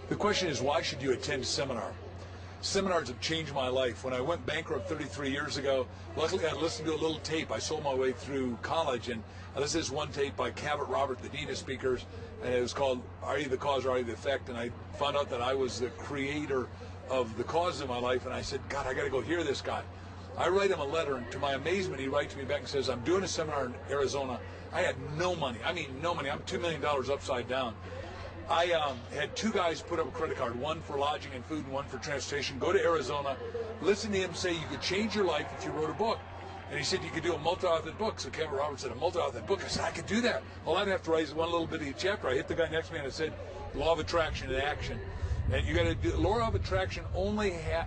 The question is, why should you attend a seminar? Seminars have changed my life. When I went bankrupt 33 years ago, luckily I listened to a little tape. I sold my way through college, and I listened to this one tape by Cabot Robert, the Dean of Speakers, and it was called Are You the Cause or Are You the Effect? And I found out that I was the creator of the cause of my life, and I said, God, I got to go hear this guy. I write him a letter, and to my amazement, he writes me back and says, I'm doing a seminar in Arizona. I had no money. I mean, no money. I'm $2 million upside down. I had two guys put up a credit card, one for lodging and food and one for transportation. Go to Arizona, listen to him say you could change your life if you wrote a book. And he said you could do a multi-authored book. So Kevin Roberts said, a multi-authored book? I said, I could do that. All I'd have to write is one little bitty chapter. I hit the guy next to me and I said, law of attraction in action. And you got to do, the law of attraction only has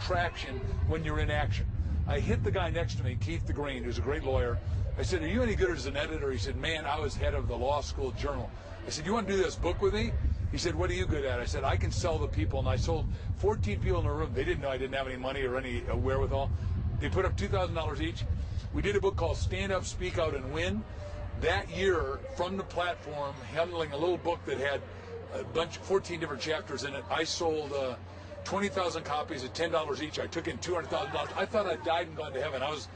traction when you're in action. I hit the guy next to me, Keith DeGreen, who's a great lawyer. I said, are you any good as an editor? He said, man, I was head of the law school journal. I said, you want to do this book with me? He said, what are you good at? I said, I can sell the people. And I sold 14 people in a room. They didn't know I didn't have any money or any wherewithal. They put up $2,000 each. We did a book called Stand Up, Speak Out, and Win. That year, from the platform, handling a little book that had a bunch, 14 different chapters in it, I sold 20,000 copies at $10 each. I took in $200,000. I thought I'd died and gone to heaven. I was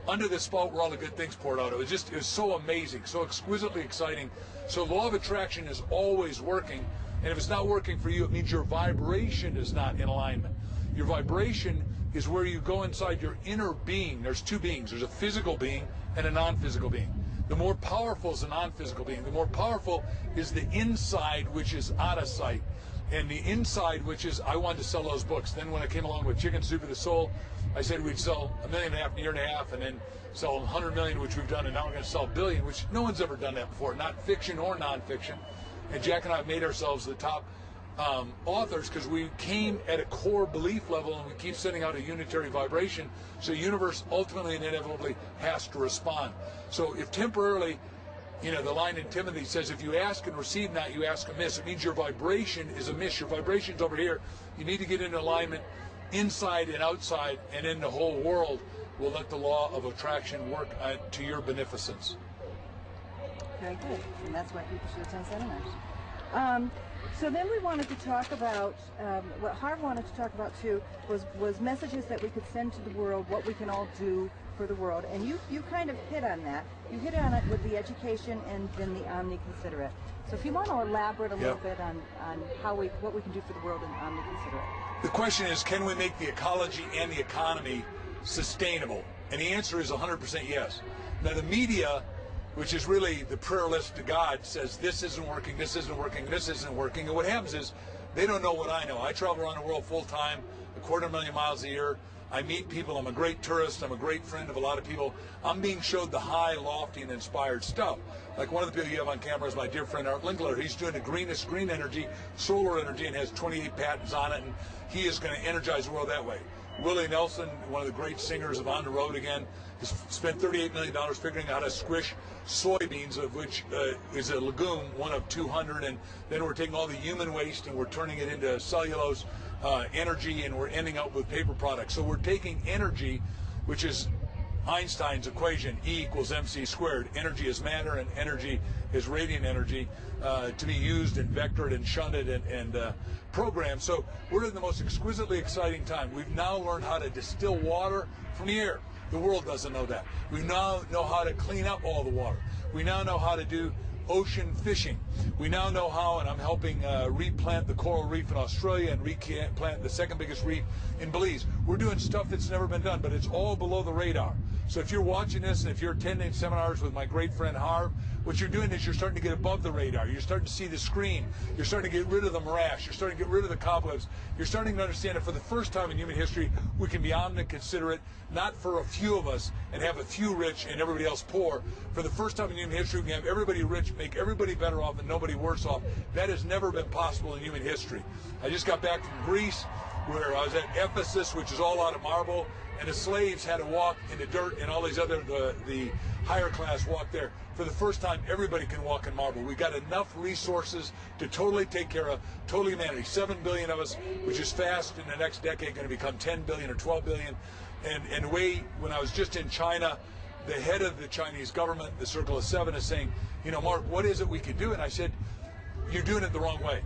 under the spout where all the good things poured out. It was so amazing, so exquisitely exciting. So law of attraction is always working, and if it's not working for you, it means your vibration is not in alignment. Your vibration is where you go inside your inner being. There's two beings. There's a physical being and a non-physical being. The more powerful is the non-physical being. The more powerful is the inside, which is out of sight. And the inside, which is, I wanted to sell those books. Then when I came along with Chicken Soup for the Soul, I said we'd sell $1.5 million in a year and a half, and then sell 100 million, which we've done, and now we're going to sell $1 billion, which no one's ever done that before, not fiction or nonfiction. And Jack and I have made ourselves the top authors because we came at a core belief level, and we keep sending out a unitary vibration. So the universe ultimately and inevitably has to respond. So if temporarily, you know, the line in Timothy says, if you ask and receive not, you ask amiss. It means your vibration is amiss. Your vibration's over here. You need to get into alignment inside and outside, and then the whole world will let the law of attraction work to your beneficence. Very good. And that's why people should attend seminars. So then we wanted to talk about, what Harv wanted to talk about too, was messages that we could send to the world, what we can all do for the world. And you kind of hit on that. You hit on it with the education and then the omni-considerate. So if you want to elaborate a little bit on what we can do for the world in omni-considerate. The question is, can we make the ecology and the economy sustainable? And the answer is 100% yes. Now the media, which is really the prayer list to God, says this isn't working, this isn't working, this isn't working. And what happens is they don't know what I know. I travel around the world full time, 250,000 miles a year. I meet people. I'm a great tourist. I'm a great friend of a lot of people. I'm being showed the high, lofty, and inspired stuff. Like one of the people you have on camera is my dear friend Art Linkletter. He's doing the greenest green energy, solar energy, and has 28 patents on it, and he is going to energize the world that way. Willie Nelson, one of the great singers of On the Road Again, has spent $38 million figuring out how to squish soybeans, of which is a legume, one of 200, and then we're taking all the human waste and we're turning it into cellulose energy, and we're ending up with paper products. So we're taking energy, which is Einstein's equation, E equals mc squared. Energy is matter and energy is radiant energy, to be used and vectored and shunted and programmed. So we're in the most exquisitely exciting time. We've now learned how to distill water from the air. The world doesn't know that. We now know how to clean up all the water. We now know how to do ocean fishing. We now know how, and I'm helping replant the coral reef in Australia and replant the second biggest reef in Belize. We're doing stuff that's never been done, but it's all below the radar. So if you're watching this and if you're attending seminars with my great friend Harv, what you're doing is you're starting to get above the radar. You're starting to see the screen. You're starting to get rid of the morass. You're starting to get rid of the cobwebs. You're starting to understand that for the first time in human history, we can be omni-considerate, not for a few of us and have a few rich and everybody else poor. For the first time in human history, we can have everybody rich, make everybody better off and nobody worse off. That has never been possible in human history. I just got back from Greece, where I was at Ephesus, which is all out of marble, and the slaves had to walk in the dirt, and all these other, the higher class walked there. For the first time, everybody can walk in marble. We got enough resources to totally take care of total humanity. 7 billion of us, which is fast in the next decade going to become 10 billion or 12 billion. And the way, when I was just in China, the head of the Chinese government, the Circle of Seven, is saying, you know, Mark, what is it we could do? And I said, you're doing it the wrong way.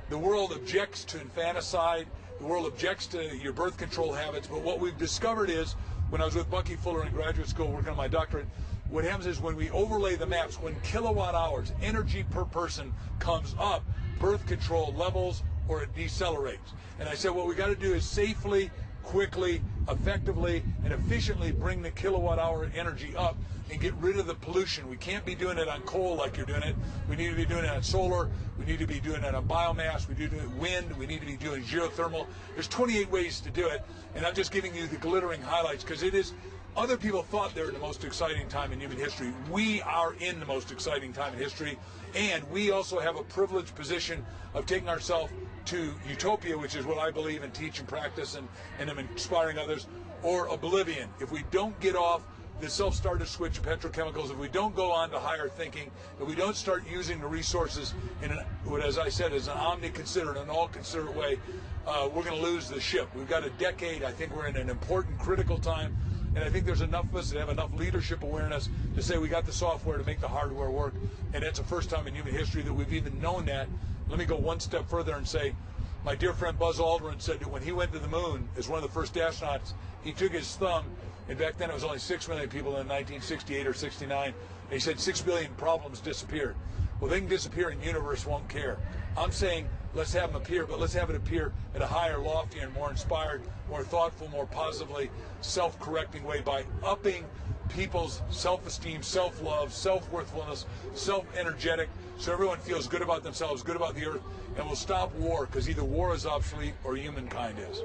The world objects to infanticide. The world objects to your birth control habits. But what we've discovered is, when I was with Bucky Fuller in graduate school working on my doctorate, what happens is when we overlay the maps, when kilowatt hours, energy per person comes up, birth control levels or it decelerates. And I said what we got to do is safely, quickly, effectively, and efficiently bring the kilowatt hour energy up and get rid of the pollution. We can't be doing it on coal like you're doing it. We need to be doing it on solar. We need to be doing it on biomass. We need to do it wind. We need to be doing geothermal. There's 28 ways to do it, and I'm just giving you the glittering highlights because it is. Other people thought they were the most exciting time in human history. We are in the most exciting time in history, and we also have a privileged position of taking ourselves to utopia, which is what I believe and teach and practice and am inspiring others, or oblivion. If we don't get off the self-starter switch of petrochemicals, if we don't go on to higher thinking, if we don't start using the resources in what, as I said, is an omni-considerate, an all-considerate way, we're going to lose the ship. We've got a decade. I think we're in an important, critical time. And I think there's enough of us that have enough leadership awareness to say we got the software to make the hardware work. And it's the first time in human history that we've even known that. Let me go one step further and say, my dear friend Buzz Aldrin said that when he went to the moon as one of the first astronauts, he took his thumb, and back then it was only 6 million people in 1968 or 69, and he said 6 billion problems disappeared. Well, they can disappear and the universe won't care. I'm saying let's have them appear, but let's have it appear at a higher, loftier, and more inspired, more thoughtful, more positively self-correcting way by upping people's self-esteem, self-love, self-worthfulness, self-energetic, so everyone feels good about themselves, good about the earth, and we'll stop war, because either war is obsolete or humankind is.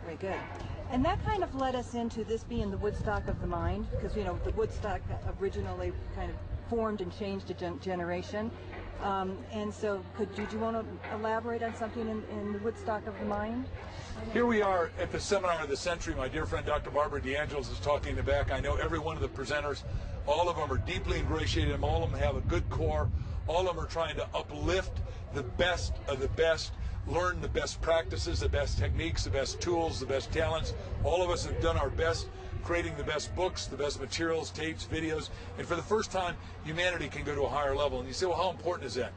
Very good. And that kind of led us into this being the Woodstock of the mind, because, you know, the Woodstock originally kind of formed and changed a generation. And so did you want to elaborate on something in the Woodstock of the mind? Here we are at the seminar of the century. My dear friend Dr. Barbara DeAngelis is talking in the back. I know every one of the presenters. All of them are deeply ingratiated, and all of them have a good core. All of them are trying to uplift the best of the best, learn the best practices, the best techniques, the best tools, the best talents. All of us have done our best creating the best books, the best materials, tapes, videos, and for the first time, humanity can go to a higher level. And you say, well, how important is that?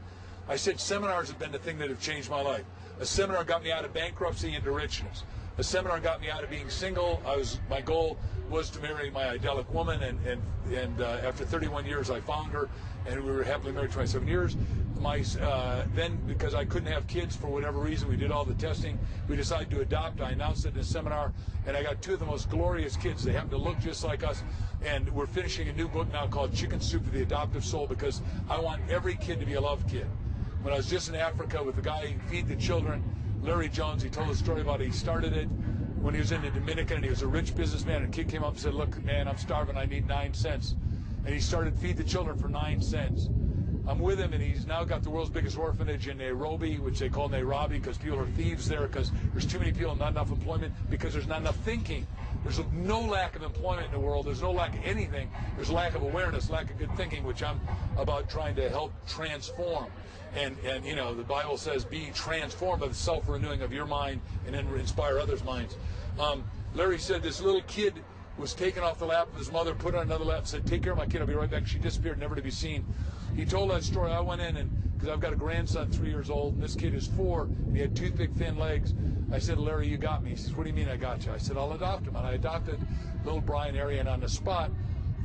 I said seminars have been the thing that have changed my life. A seminar got me out of bankruptcy into richness. A seminar got me out of being single. My goal was to marry my idyllic woman, and after 31 years, I found her, and we were happily married 27 years. Then, because I couldn't have kids for whatever reason, we did all the testing. We decided to adopt. I announced it in a seminar, and I got two of the most glorious kids. They happen to look just like us, and we're finishing a new book now called Chicken Soup for the Adoptive Soul, because I want every kid to be a loved kid. When I was just in Africa with the guy who Feed the Children, Larry Jones, he told a story about he started it when he was in the Dominican, and he was a rich businessman, and a kid came up and said, look, man, I'm starving, I need 9 cents. And he started Feed the Children for 9 cents. I'm with him, and he's now got the world's biggest orphanage in Nairobi, which they call Nairobi because people are thieves there, because there's too many people, not enough employment, because there's not enough thinking. There's no lack of employment in the world. There's no lack of anything. There's lack of awareness, lack of good thinking, which I'm about trying to help transform. And you know, the Bible says, be transformed by the self-renewing of your mind and then inspire others' minds. Larry said this little kid was taken off the lap of his mother, put on another lap, and said, take care of my kid, I'll be right back. She disappeared, never to be seen. He told that story. I went in, and because I've got a grandson 3 years old, and this kid is 4, and he had toothpick thin legs. I said, Larry, you got me. He says, what do you mean I got you? I said, I'll adopt him. And I adopted little Brian Arian on the spot,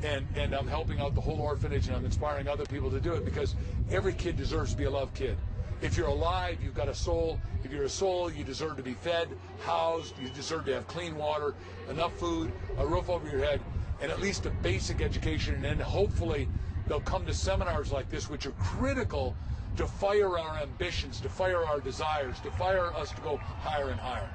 and I'm helping out the whole orphanage, and I'm inspiring other people to do it, because every kid deserves to be a loved kid. If you're alive, you've got a soul. If you're a soul, you deserve to be fed, housed, you deserve to have clean water, enough food, a roof over your head, and at least a basic education. And then hopefully they'll come to seminars like this, which are critical to fire our ambitions, to fire our desires, to fire us to go higher and higher.